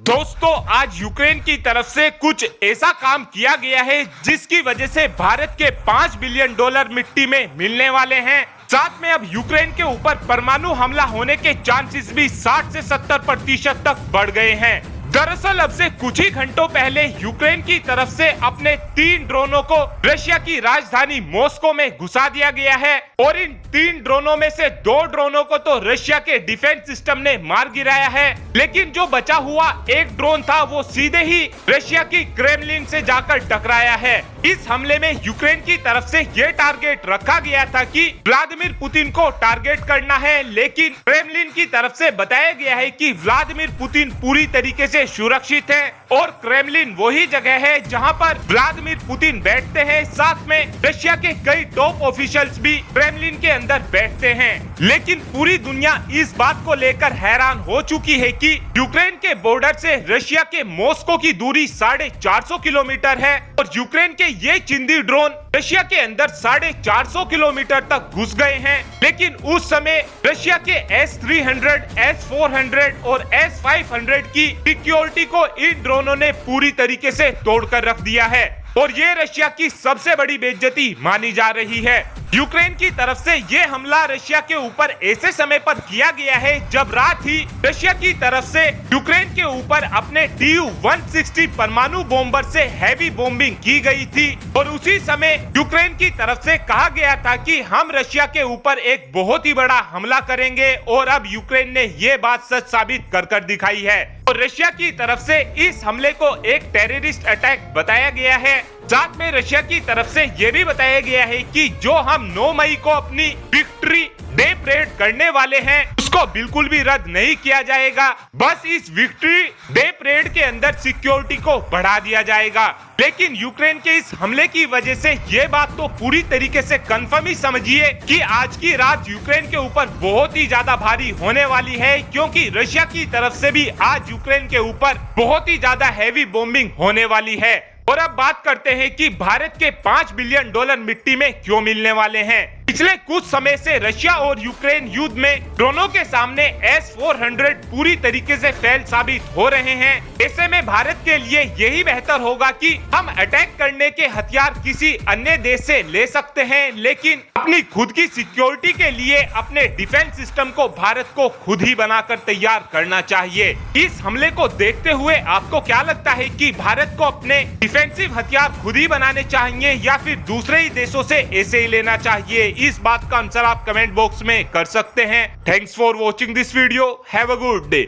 दोस्तों, आज यूक्रेन की तरफ से कुछ ऐसा काम किया गया है जिसकी वजह से भारत के $5 बिलियन मिट्टी में मिलने वाले हैं। साथ में अब यूक्रेन के ऊपर परमाणु हमला होने के चांसेस भी 60 से 70% तक बढ़ गए हैं। दरअसल अब से कुछ ही घंटों पहले यूक्रेन की तरफ से अपने 3 ड्रोनों को रशिया की राजधानी मॉस्को में घुसा दिया गया है और इन 3 ड्रोनों में से 2 ड्रोनों को तो रशिया के डिफेंस सिस्टम ने मार गिराया है, लेकिन जो बचा हुआ एक ड्रोन था वो सीधे ही रशिया की क्रेमलिन से जाकर टकराया है। इस हमले में यूक्रेन की तरफ से ये टारगेट रखा गया था कि व्लादिमीर पुतिन को टारगेट करना है, लेकिन क्रेमलिन की तरफ से बताया गया है कि व्लादिमीर पुतिन पूरी तरीके से सुरक्षित है और क्रेमलिन वही जगह है जहां पर व्लादिमीर पुतिन बैठते हैं। साथ में रशिया के कई टॉप ऑफिशियल्स भी क्रेमलिन के अंदर बैठते हैं। लेकिन पूरी दुनिया इस बात को लेकर हैरान हो चुकी है कि यूक्रेन के बॉर्डर से रशिया के मॉस्को की दूरी 450 किलोमीटर है और यूक्रेन के ये चिंदी ड्रोन रशिया के अंदर 450 किलोमीटर तक घुस गए हैं। लेकिन उस समय रशिया के S-300, S-400 और S-500 की सिक्योरिटी को इन ड्रोनों ने पूरी तरीके से तोड़कर रख दिया है और ये रशिया की सबसे बड़ी बेइज्जती मानी जा रही है। यूक्रेन की तरफ से ये हमला रशिया के ऊपर ऐसे समय पर किया गया है जब रात ही रशिया की तरफ से यूक्रेन के ऊपर अपने Tu-160 परमाणु बॉम्बर से हैवी बॉम्बिंग की गई थी और उसी समय यूक्रेन की तरफ से कहा गया था कि हम रशिया के ऊपर एक बहुत ही बड़ा हमला करेंगे और अब यूक्रेन ने ये बात सच साबित कर दिखाई है और रशिया की तरफ से इस हमले को एक टेररिस्ट अटैक बताया गया है। साथ में रशिया की तरफ से यह भी बताया गया है कि जो हम 9 मई को अपनी विक्ट्री डे परेड करने वाले हैं उसको बिल्कुल भी रद्द नहीं किया जाएगा। बस इस विक्ट्री डे परेड के अंदर सिक्योरिटी को बढ़ा दिया जाएगा। लेकिन यूक्रेन के इस हमले की वजह से ये बात तो पूरी तरीके से कंफर्म ही समझिए कि आज की रात यूक्रेन के ऊपर बहुत ही ज्यादा भारी होने वाली है, क्योंकि रशिया की तरफ से भी आज यूक्रेन के ऊपर बहुत ही ज्यादा हैवी बॉम्बिंग होने वाली है। और अब बात करते हैं कि भारत के $5 बिलियन मिट्टी में क्यों मिलने वाले हैं। पिछले कुछ समय से रशिया और यूक्रेन युद्ध में ड्रोनों के सामने S-400 पूरी तरीके से फेल साबित हो रहे हैं। ऐसे में भारत के लिए यही बेहतर होगा कि हम अटैक करने के हथियार किसी अन्य देश से ले सकते हैं, लेकिन अपनी खुद की सिक्योरिटी के लिए अपने डिफेंस सिस्टम को भारत को खुद ही बनाकर तैयार करना चाहिए। इस हमले को देखते हुए आपको क्या लगता है कि भारत को अपने डिफेंसिव हथियार खुद ही बनाने चाहिए या फिर दूसरे ही देशों से ऐसे ही लेना चाहिए? इस बात का आंसर आप कमेंट बॉक्स में कर सकते हैं। Thanks for watching this video. Have a good day.